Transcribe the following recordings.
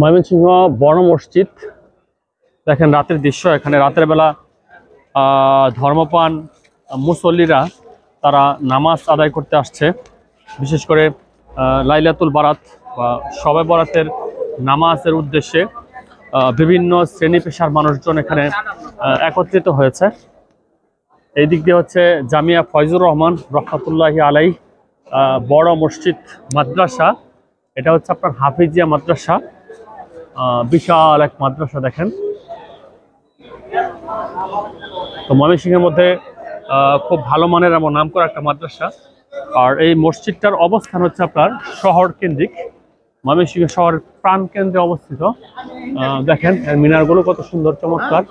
ময়মনসিংহ বড় মসজিদ দেখেন, রাতের দৃশ্য। এখানে রাতের বেলা ধর্মপ্রাণ মুসল্লিরা তারা নামাজ আদায় করতে আসছে। বিশেষ করে লাইলাতুল বারাত বা শবে বরাতের নামাজের উদ্দেশ্যে বিভিন্ন শ্রেণী পেশার মানুষজন এখানে একত্রিত হয়েছে। এই দিক দিয়ে হচ্ছে জামিয়া ফয়জুর রহমান রহমাতুল্লাহি আলাই বড় মসজিদ মাদ্রাসা। এটা হচ্ছে আপনার হাফিজিয়া মাদ্রাসা, বিশাল এক মাদ্রাসা দেখেন। তো ময়মনসিংহের মধ্যে খুব ভালো মানের এবং নামকরা একটা মাদ্রাসা। আর এই মসজিদটার অবস্থান হচ্ছে আপনার শহর কেন্দ্রিক, ময়মনসিংহ শহরের প্রাণ কেন্দ্রে অবস্থিত। দেখেন এর মিনারগুলো কত সুন্দর, চমৎকার।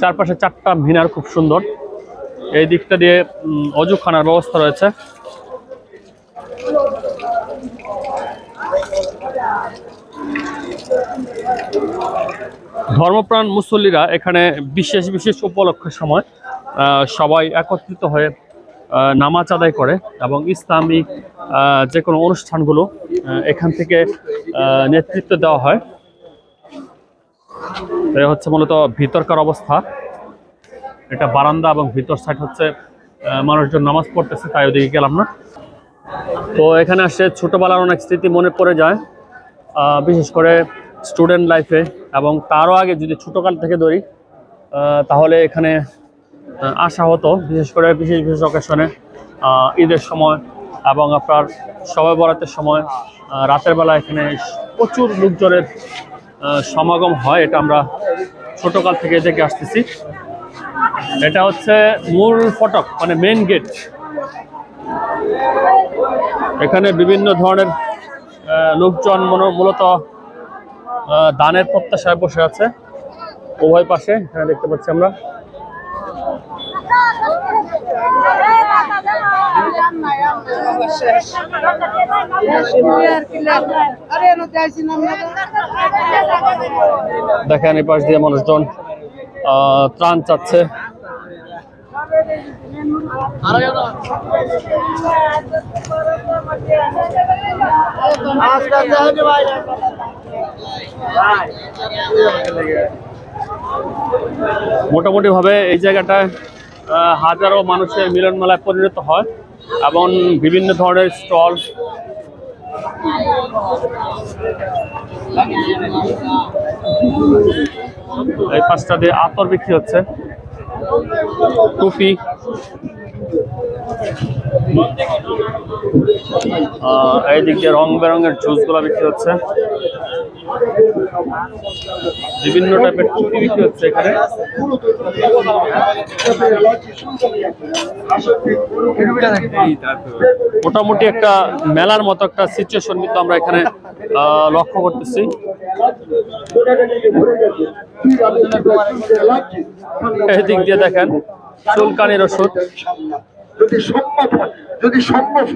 চারপাশে 4টা মিনার খুব সুন্দর। এই দিকটা দিয়ে অজুখানার ব্যবস্থা রয়েছে। ধর্মপ্রাণ মুসল্লিরা এখানে বিশেষ বিশেষ উপলক্ষের সময় সবাই একত্রিত হয়ে নামাজ আদায় করে এবং ইসলামিক যে কোনো অনুষ্ঠানগুলো এখান থেকে নেতৃত্ব দেওয়া হয়। এটা হচ্ছে মূলত ভিতরকার অবস্থা। এটা বারান্দা এবং ভিতর সাইড হচ্ছে মানুষজন নামাজ পড়তেছে, তাই ওদিকে গেলাম না। তো এখানে আসে ছোটবেলার অনেক স্মৃতি মনে পড়ে যায়, বিশেষ করে স্টুডেন্ট লাইফে, এবং তারও আগে যদি ছোটকাল থেকে ধরি তাহলে এখানে আসা হতো, বিশেষ করে বিশেষ বিশেষ অকেশনে, ঈদের সময় এবং আপনার শবে বরাতের সময় রাতের বেলা এখানে প্রচুর লোকজনের সমাগম হয়। এটা আমরা ছোটকাল থেকে দেখে আসতেছি। এটা হচ্ছে মূল ফটক, মানে মেইন গেট। এখানে বিভিন্ন ধরনের লোকজন মূলত দানের প্রত্যাশায় বসে আছে উভয় পাশে। এখানে দেখতে পাচ্ছি আমরা। দেখেন এই পাশ দিয়ে মানুষজন ত্রাণ চাচ্ছে। মোটামুটি ভাবে এই জায়গাটায় হাজারো মানুষের মিলন মেলায় পরিণত হয় এবং বিভিন্ন ধরনের স্টল, এই পাশটা দিয়ে আতর বিক্রি হচ্ছে, টুপি, এই দিক দিয়ে রং বেরঙের জুস গুলা বিক্রি হচ্ছে, বিভিন্ন টাইপের টুপি বিক্রি হচ্ছে এখানে। মোটামুটি একটা মেলার মতো একটা সিচুয়েশন কিন্তু আমরা এখানে লক্ষ্য করতেছি। এই দিক দিয়ে দেখেন চুলকানির ওষুধ। যদি সম্ভব